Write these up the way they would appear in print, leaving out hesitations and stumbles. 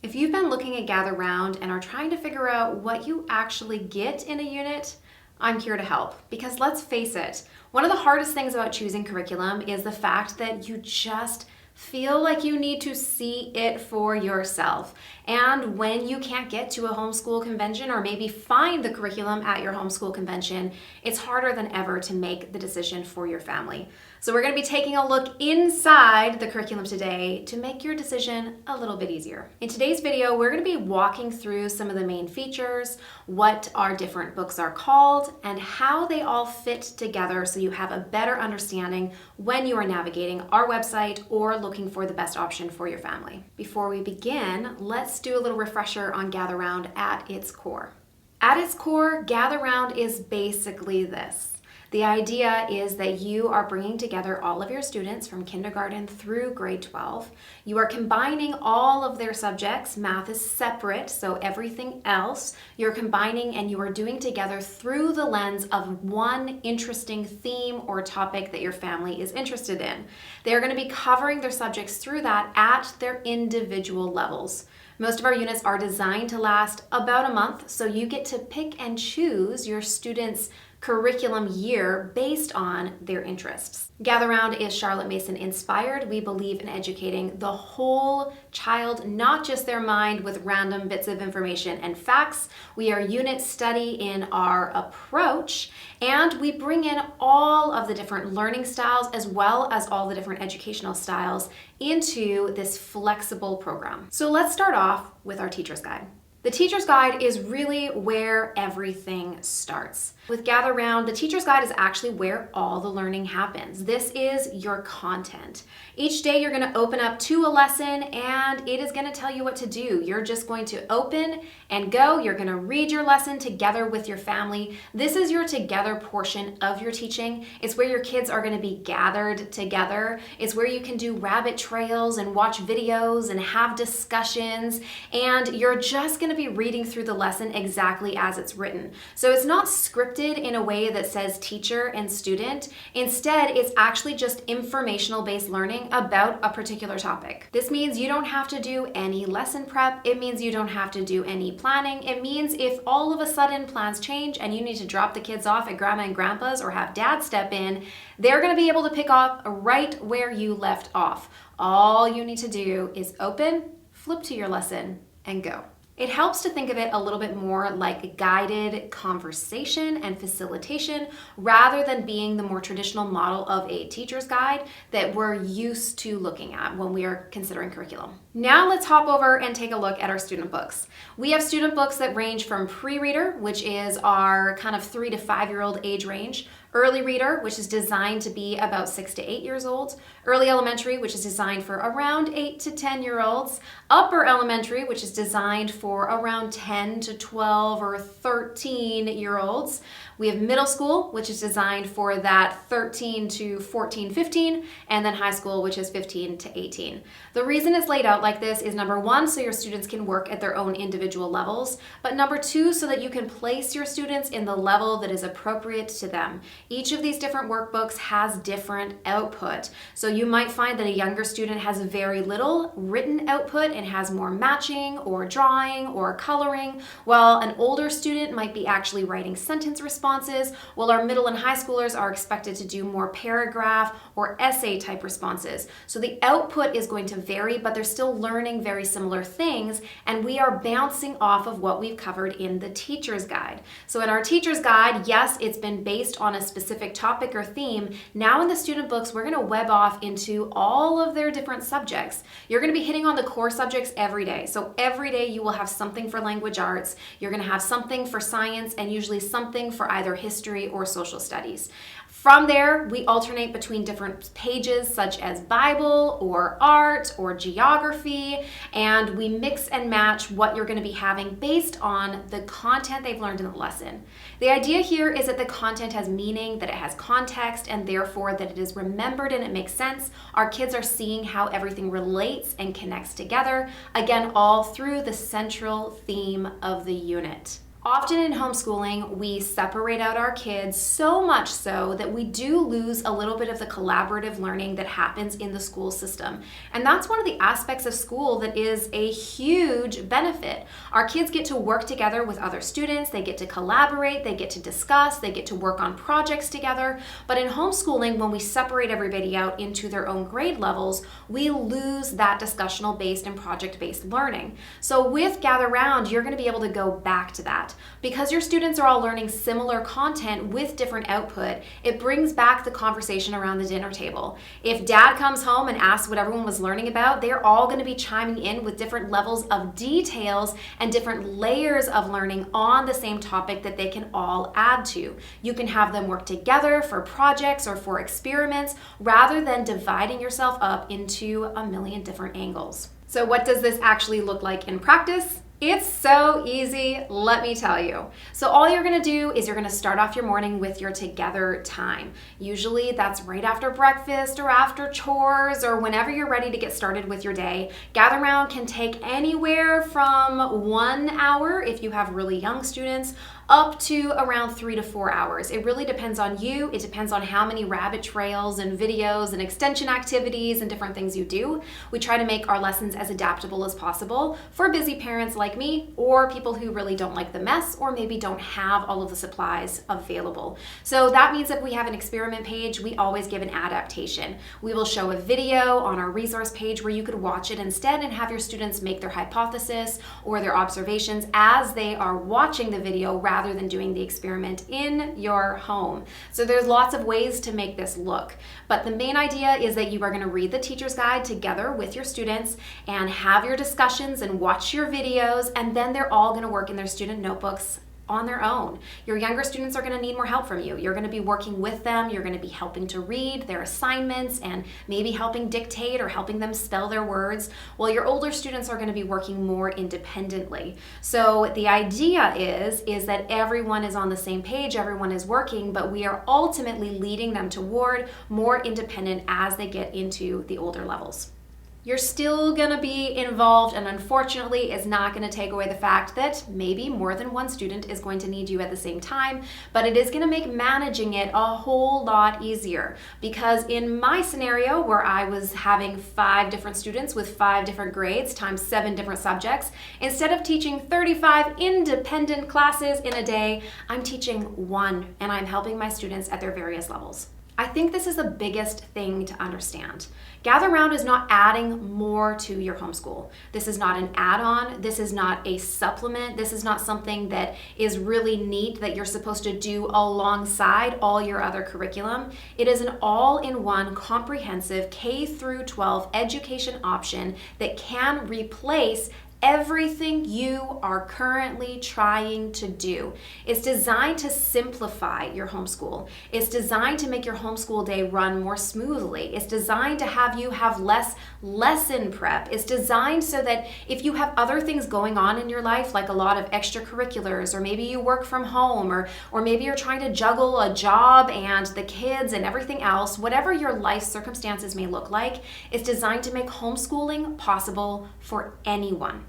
If you've been looking at Gather Round and are trying to figure out what you actually get in a unit, I'm here to help. Because let's face it, one of the hardest things about choosing curriculum is the fact that you just feel like you need to see it for yourself. And when you can't get to a homeschool convention or maybe find the curriculum at your homeschool convention, it's harder than ever to make the decision for your family. So we're going to be taking a look inside the curriculum today to make your decision a little bit easier. In today's video, we're going to be walking through some of the main features, what our different books are called, and how they all fit together so you have a better understanding when you are navigating our website or looking for the best option for your family. Before we begin, let's do a little refresher on Gather Round at its core. At its core, Gather Round is basically this. The idea is that you are bringing together all of your students from kindergarten through grade 12. You are combining all of their subjects. Math is separate, so everything else you're combining and you are doing together through the lens of one interesting theme or topic that your family is interested in. They're going to be covering their subjects through that at their individual levels. Most of our units are designed to last about a month, so you get to pick and choose your students' curriculum year based on their interests. Gather Round is Charlotte Mason inspired. We believe in educating the whole child, not just their mind with random bits of information and facts. We are unit study in our approach, and we bring in all of the different learning styles as well as all the different educational styles into this flexible program. So let's start off with our teacher's guide. The teacher's guide is really where everything starts. With Gather Round, the teacher's guide is actually where all the learning happens. This is your content. Each day you're going to open up to a lesson and it is going to tell you what to do. You're just going to open and go. You're going to read your lesson together with your family. This is your together portion of your teaching. It's where your kids are going to be gathered together. It's where you can do rabbit trails and watch videos and have discussions, and you're just going to be reading through the lesson exactly as it's written. So it's not scripted in a way that says teacher and student. Instead, it's actually just informational based learning about a particular topic. This means you don't have to do any lesson prep. It means you don't have to do any planning. It means if all of a sudden plans change and you need to drop the kids off at grandma and grandpa's or have dad step in, they're going to be able to pick up right where you left off. All you need to do is open, flip to your lesson, and go. It helps to think of it a little bit more like guided conversation and facilitation rather than being the more traditional model of a teacher's guide that we're used to looking at when we are considering curriculum. Now let's hop over and take a look at our student books. We have student books that range from pre-reader, which is our kind of 3 to 5-year-old age range, early reader, which is designed to be about 6 to 8 years old, early elementary, which is designed for around 8 to 10-year-olds, upper elementary, which is designed for around 10 to 12 or 13-year-olds. We have middle school, which is designed for that 13 to 14, 15, and then high school, which is 15 to 18. The reason it's laid out like this is number one, so your students can work at their own individual levels, but number two, so that you can place your students in the level that is appropriate to them. Each of these different workbooks has different output. So you might find that a younger student has very little written output and has more matching or drawing or coloring, while an older student might be actually writing sentence responses, while our middle and high schoolers are expected to do more paragraph or essay type responses. So the output is going to vary, but they're still learning very similar things, and we are bouncing off of what we've covered in the teacher's guide. So in our teacher's guide, yes, it's been based on a specific topic or theme. Now in the student books, we're going to web off into all of their different subjects. You're going to be hitting on the core subjects every day. So every day you will have something for language arts, you're going to have something for science, and usually something for either history or social studies. From there, we alternate between different pages such as Bible or art or geography, and we mix and match what you're going to be having based on the content they've learned in the lesson. The idea here is that the content has meaning, that it has context, and therefore that it is remembered and it makes sense. Our kids are seeing how everything relates and connects together, again, all through the central theme of the unit. Often in homeschooling, we separate out our kids so much so that we do lose a little bit of the collaborative learning that happens in the school system. And that's one of the aspects of school that is a huge benefit. Our kids get to work together with other students, they get to collaborate, they get to discuss, they get to work on projects together. But in homeschooling, when we separate everybody out into their own grade levels, we lose that discussional-based and project-based learning. So with Gather Round, you're going to be able to go back to that. Because your students are all learning similar content with different output, it brings back the conversation around the dinner table. If dad comes home and asks what everyone was learning about, they're all going to be chiming in with different levels of details and different layers of learning on the same topic that they can all add to. You can have them work together for projects or for experiments rather than dividing yourself up into a million different angles. So what does this actually look like in practice? It's so easy, let me tell you. So all you're gonna do is you're gonna start off your morning with your together time. Usually that's right after breakfast or after chores or whenever you're ready to get started with your day. Gather Round can take anywhere from 1 hour if you have really young students, up to around 3 to 4 hours. It really depends on you. It depends on how many rabbit trails and videos and extension activities and different things you do. We try to make our lessons as adaptable as possible for busy parents like me or people who really don't like the mess or maybe don't have all of the supplies available. So that means if we have an experiment page, we always give an adaptation. We will show a video on our resource page where you could watch it instead and have your students make their hypothesis or their observations as they are watching the video rather than doing the experiment in your home. So there's lots of ways to make this look. But the main idea is that you are going to read the teacher's guide together with your students and have your discussions and watch your videos, and then they're all going to work in their student notebooks on their own. Your younger students are going to need more help from you. You're going to be working with them. You're going to be helping to read their assignments and maybe helping dictate or helping them spell their words, while your older students are going to be working more independently. So the idea is that everyone is on the same page, everyone is working, but we are ultimately leading them toward more independent as they get into the older levels. You're still gonna be involved, and unfortunately it's not gonna take away the fact that maybe more than one student is going to need you at the same time, but it is gonna make managing it a whole lot easier. Because in my scenario where I was having 5 different students with 5 different grades times 7 different subjects, instead of teaching 35 independent classes in a day, I'm teaching 1 and I'm helping my students at their various levels. I think this is the biggest thing to understand. Gather Round is not adding more to your homeschool. This is not an add-on. This is not a supplement. This is not something that is really neat that you're supposed to do alongside all your other curriculum. It is an all-in-one comprehensive K through 12 education option that can replace everything you are currently trying to do. It's designed to simplify your homeschool. It's designed to make your homeschool day run more smoothly. It's designed to have you have less lesson prep. It's designed so that if you have other things going on in your life, like a lot of extracurriculars, or maybe you work from home, or maybe you're trying to juggle a job and the kids and everything else, whatever your life circumstances may look like, it's designed to make homeschooling possible for anyone.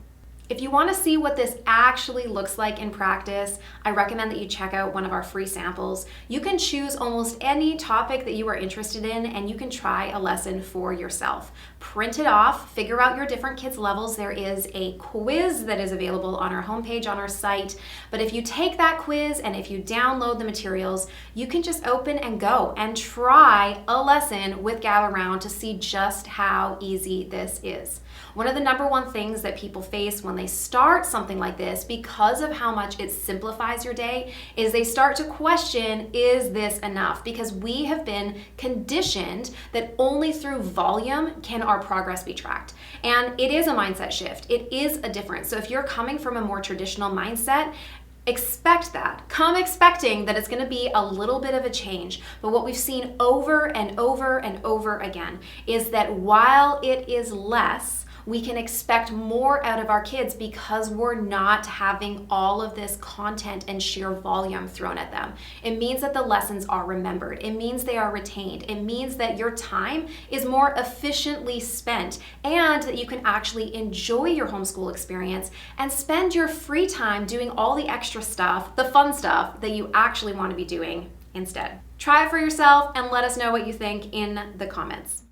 If you want to see what this actually looks like in practice, I recommend that you check out one of our free samples. You can choose almost any topic that you are interested in and you can try a lesson for yourself. Print it off, figure out your different kids' levels. There is a quiz that is available on our homepage on our site, but if you take that quiz and if you download the materials, you can just open and go and try a lesson with Gather Round to see just how easy this is. One of the number one things that people face when they start something like this, because of how much it simplifies your day, is they start to question, is this enough? Because we have been conditioned that only through volume can our progress be tracked. And it is a mindset shift. It is a difference. So if you're coming from a more traditional mindset, expect that. Come expecting that it's going to be a little bit of a change. But what we've seen over and over and over again is that while it is less, We can expect more out of our kids because we're not having all of this content and sheer volume thrown at them. It means that the lessons are remembered. It means they are retained. It means that your time is more efficiently spent and that you can actually enjoy your homeschool experience and spend your free time doing all the extra stuff, the fun stuff that you actually want to be doing instead. Try it for yourself and let us know what you think in the comments.